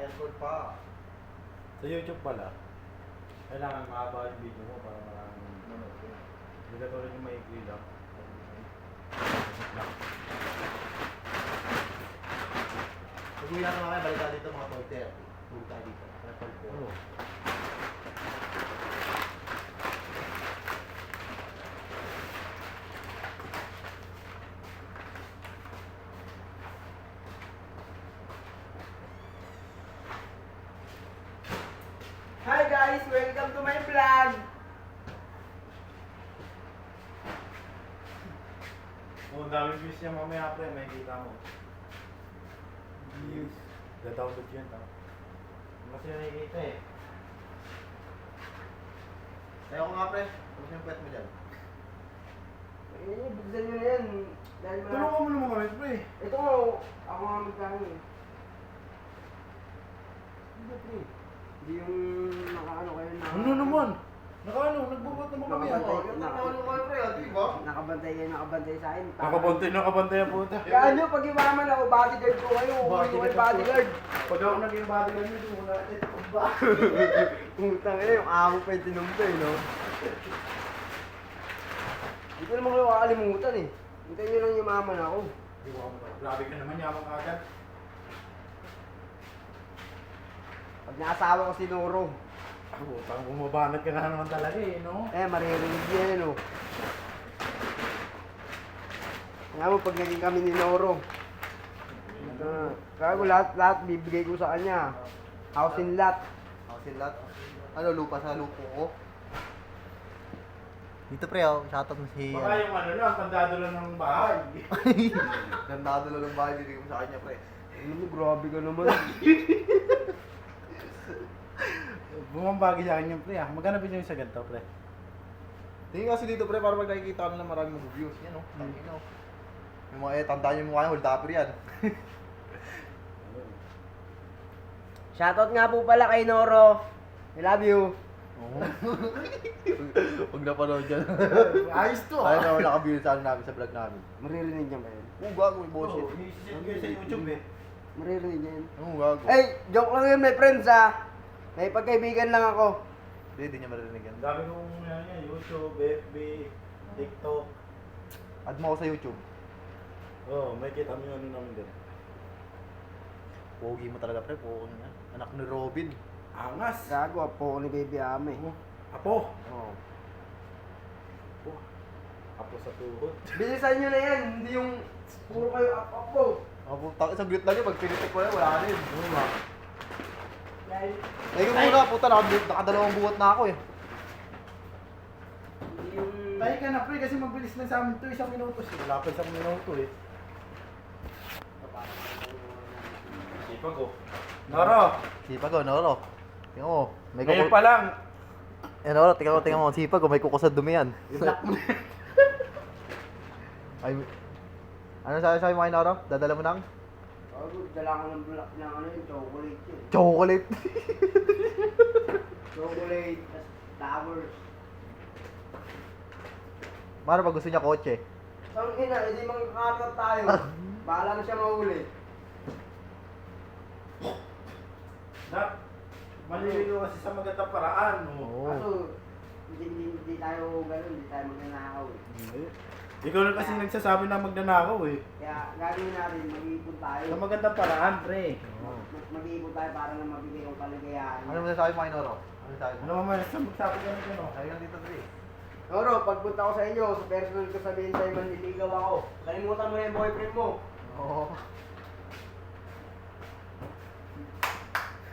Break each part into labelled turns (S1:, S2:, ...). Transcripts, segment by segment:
S1: record pa.
S2: Sa YouTube pala, kailangan mahaba yung video mo para maraming manood ko. Hindi ka tulad yung maikli lang.
S1: Pag-uwi natin mga kayo, balik tayo dito mga 12:30. Uwi tayo dito. Record ko.
S2: Oo.
S3: Hi guys! Welcome to my vlog!
S2: Kung daming views niya mamaya pre, may kita mo. Views. Da-download yun.
S1: Kasi nakikita eh. Kaya ako nga pre, tapos yung pwet mo dyan.
S3: Eh, bigyan nyo na yan. Dahil
S2: Tulungan mo naman kami pre.
S3: Ito nga, ako nga magkano eh. Hindi pre. Hindi yung nakaano kayo na...
S2: Ano naman? Nakaano? Nagbubot naman kami.
S3: Nakabantay.
S1: Yung nakaulo kayo pre, di ba?
S3: Nakabantay sa akin.
S2: Nakabantay ang puta.
S3: Kaya nyo, pag iwaman ako, bodyguard ko kayo. Uwi ko kayo bodyguard.
S2: Pag ako naging bodyguard nyo, doon na ito ba?
S3: Utang eh, yung amo pa yung tinumpay, no? Hindi ko naman kayo kakalimutan eh. Hintayin nyo lang yumaman ako.
S2: Grabe ka naman, yamang agad.
S3: Pag naasawa ko si Noro,
S2: Putang bumabanat ka na naman talaga eh, no?
S3: maririnig yan, no? Nga mo, pag naging kami ni Noro, kaya ko lahat bibigay ko sa kanya. House and lot.
S1: Ako sila. Ano, lupa sa lupo ko. Dito pre, oh, shoutout mo si...
S2: Baka yung ano lang, kandado lang ng bahay.
S1: Nandado lang ng bahay, bibigay mo sa kanya pre.
S3: Ano mo, grabe ka naman.
S2: Bumambagi sa akin yung pre ah. Magkano ba yung sa ganito pre?
S1: Tingin kasi dito pre, para pag nakikita ka na maraming mag-views. Yan o, tangin o. Yung mga tandaan yung mukha niya, hold upper yan.
S3: Shoutout nga po pala kay Noro. I love you.
S2: Oo.
S1: Huwag napanood dyan.
S2: Ayos to
S1: Ayaw
S2: ah.
S1: na wala ka-views sa ano namin, sa vlog namin.
S3: Maririnig niya ba yun?
S1: Oo, gago, may bullshit.
S2: Oo, i-set ko yun sa YouTube eh.
S3: Maririnig niya yun.
S1: Oo, gago.
S3: Ay, joke lang yun, my friends ha. May pagkaibigan lang ako.
S1: Hindi niya marinig yan.
S2: Ang dami kong ano yan, YouTube, FB, TikTok.
S1: Add mo ako sa YouTube.
S2: Oo, may kita mo yung ano namin din.
S1: Pogi mo talaga pre, pogi niya. Anak ni Robin.
S2: Angas!
S3: Gago, apo ko ni Baby Ame.
S2: Apo!
S3: Oo.
S2: Apo sa tuhod.
S3: Bilisan nyo na yan, hindi yung puro kayo apo.
S1: Ako, sa grit lang yun, pag pinitik ko na, wala ka rin. Oo nga.
S3: Dahil,
S1: Eh, kung muna, puta, nakadalawang buhat na ako eh.
S3: hindi yung...
S2: Tayo ka na pre, kasi mabilis lang sa amin ito, 1 minuto. Wala pa 1 minuto eh. Sipag ko. Noro!
S1: Sipag ko, Noro. Tingnan mo, may
S2: Ngayon pa lang!
S1: Eh, Noro, tingnan mo, sipag ko, may kuko sa dumi yan.
S2: Ilak mo na.
S1: Ay, ano sabi mo kay Noro? Dadala mo ng?
S3: Gago, dala ko ng black na ano yun, chocolate yun.
S1: Chocolate.
S3: Chocolate, tas flowers.
S1: Mano pag gusto niya kotse?
S3: Saan ina, hindi magkakakat tayo. Bahala na siya mahuli.
S2: Nak, malilino kasi sa magandang paraan.
S1: Oo.
S3: Kaso, hindi tayo gano'n, hindi tayo magnanakaw eh.
S2: Ikaw lang kasi nagsasabi na magnanakaw eh.
S3: Kaya gagawin natin, mag-iipon tayo.
S2: Sa magandang paraan, pre.
S1: Oo.
S3: Mag-iipon tayo para na mabigay ang kaligayahan.
S1: Ano mo sabi mo kay Noro? Ano sabi mo?
S2: Ano naman, sa magsabi ka ng gano'n?
S1: Sabi lang dito, pre.
S3: Noro, pagpunta ko sa inyo, sa personal ko sabihin sa'yo, manliligaw ako. Kalimutan mo na yung boyfriend mo.
S1: Oo.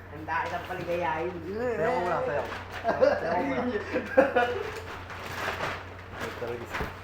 S3: Handa kitang paligayahin.
S1: Sayo ko muna, sayo. Sayo ko muna. Talaga.